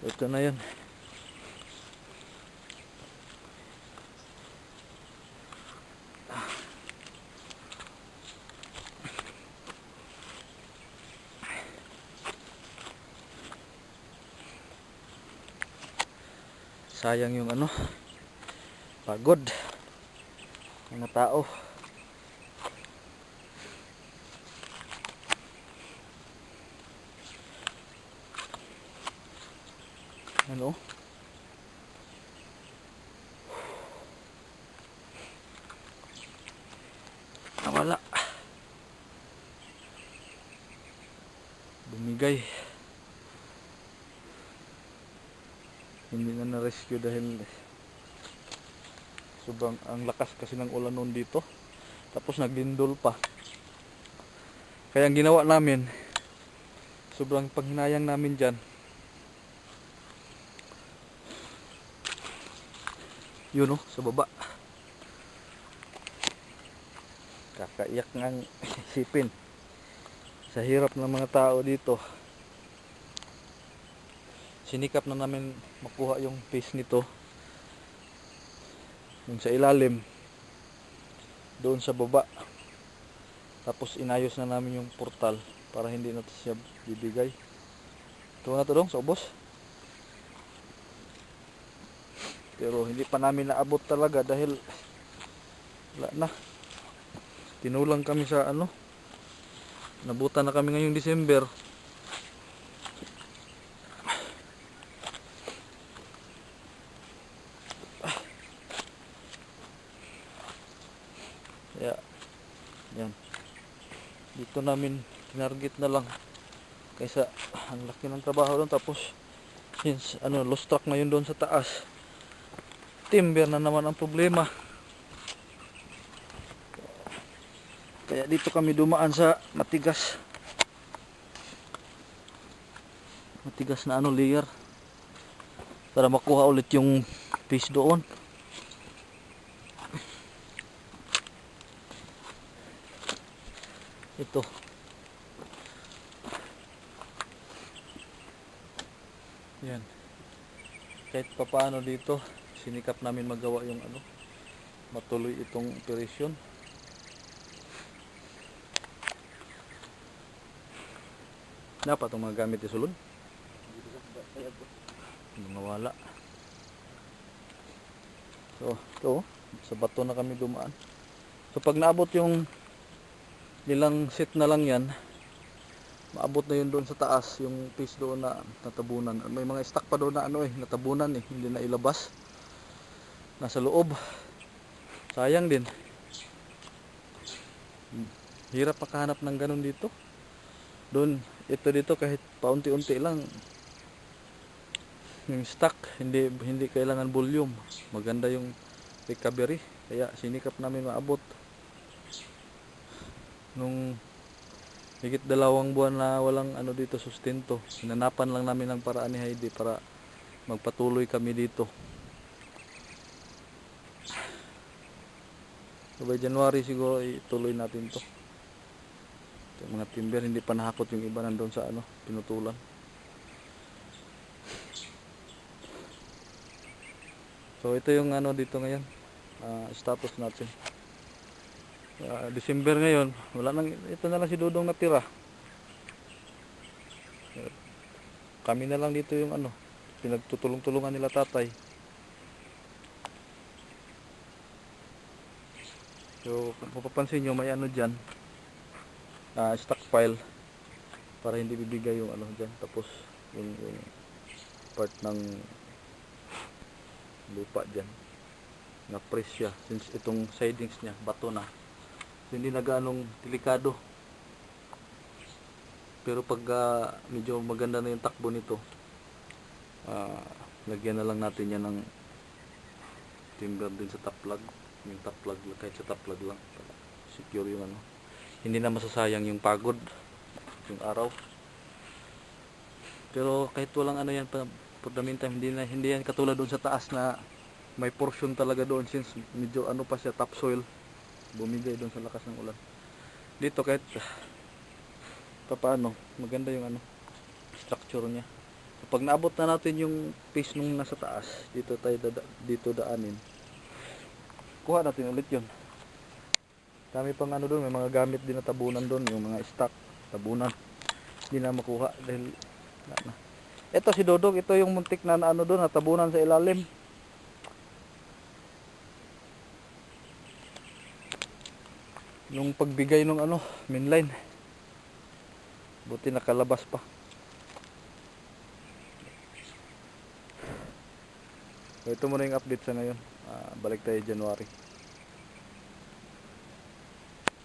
Ito na yan. Sayang yung ano, pagod mga tao. Ano? Nawala. Bumigay. Hindi na na-rescue dahil sobrang ang lakas kasi ng ulan noon dito. Tapos naglindol pa. Kaya ang ginawa namin, sobrang panghinayang namin dyan, yun o, sa baba. Kakaiyak ngang isipin sa hirap ng mga tao dito. Sinikap na namin makuha yung piece nito, yung sa ilalim, doon sa baba. Tapos inayos na namin yung portal para hindi na siya bibigay. Ito na to dong, sa ubos. Pero hindi pa namin naabot talaga dahil wala na. Tinulang kami sa ano, nabutan na kami ngayong December. Kaya yan, dito namin tinarget na lang kaysa ang laki ng trabaho doon. Tapos since ano, lost track na yun doon sa taas, timber na naman ang problema. Kaya dito kami dumaan sa matigas na ano, layer para makuha ulit yung piece doon. Ito yan, kahit papaano dito sinikap namin magawa yung ano, matuloy itong operasyon. Dapat itong mga gamit isulod, mga wala. So ito, sa bato na kami dumaan. So pag naabot yung ilang set na lang yan, maabot na yun doon sa taas, yung piece doon na natabunan. May mga stock pa doon na ano natabunan hindi na ilabas, nasa loob. Sayang din, hirap makahanap ng ganun dito. Doon, ito dito kahit paunti-unti lang yung stock, hindi kailangan volume, maganda yung recovery. Kaya sinikap namin maabot. Nung higit 2 buwan na walang ano dito sustento, hinanapan lang namin ng paraan ni Heidi para magpatuloy kami dito. So by January siguro ituloy natin to. Ito, mga timber hindi pa nahakot, yung iba nandoon sa ano, pinutulan. So ito yung ano dito ngayon, status natin. December ngayon, wala nang, ito na lang si Dudong natira. Kami na lang dito yung ano, pinagtutulong-tulungan nila tatay. So kung mapapansin nyo, may ano dyan, stockpile para hindi bibigay yung ano dyan. Tapos yung part ng lupa dyan na press siya, since itong sidings niya bato na, so hindi na ganong delikado. Pero pag medyo maganda na yung takbo nito, lagyan na lang natin yan ng timber din sa top plug. Yung top plug, kahit sa top plug lang para secure yung ano, hindi na masasayang yung pagod, yung araw. Pero kahit walang ano yan, for the meantime, hindi yan katulad doon sa taas na may portion talaga doon, since medyo ano pa siya, topsoil, bumigay doon sa lakas ng ulan. Dito kahit paano maganda yung ano, structure niya. Pag naabot na natin yung piece nung nasa taas, dito tayo dito daanin. Kuha natin ulit yun. Dami pang ano doon, may mga gamit din na tabunan doon, yung mga stock, tabunan. Hindi na makuha dahil wala na. Ito si Dodog, ito yung muntik na ano doon, natabunan sa ilalim. Yung pagbigay ng ano, mainline. Buti nakalabas pa. So, ito muna yung update sa ngayon. Balik tayo January.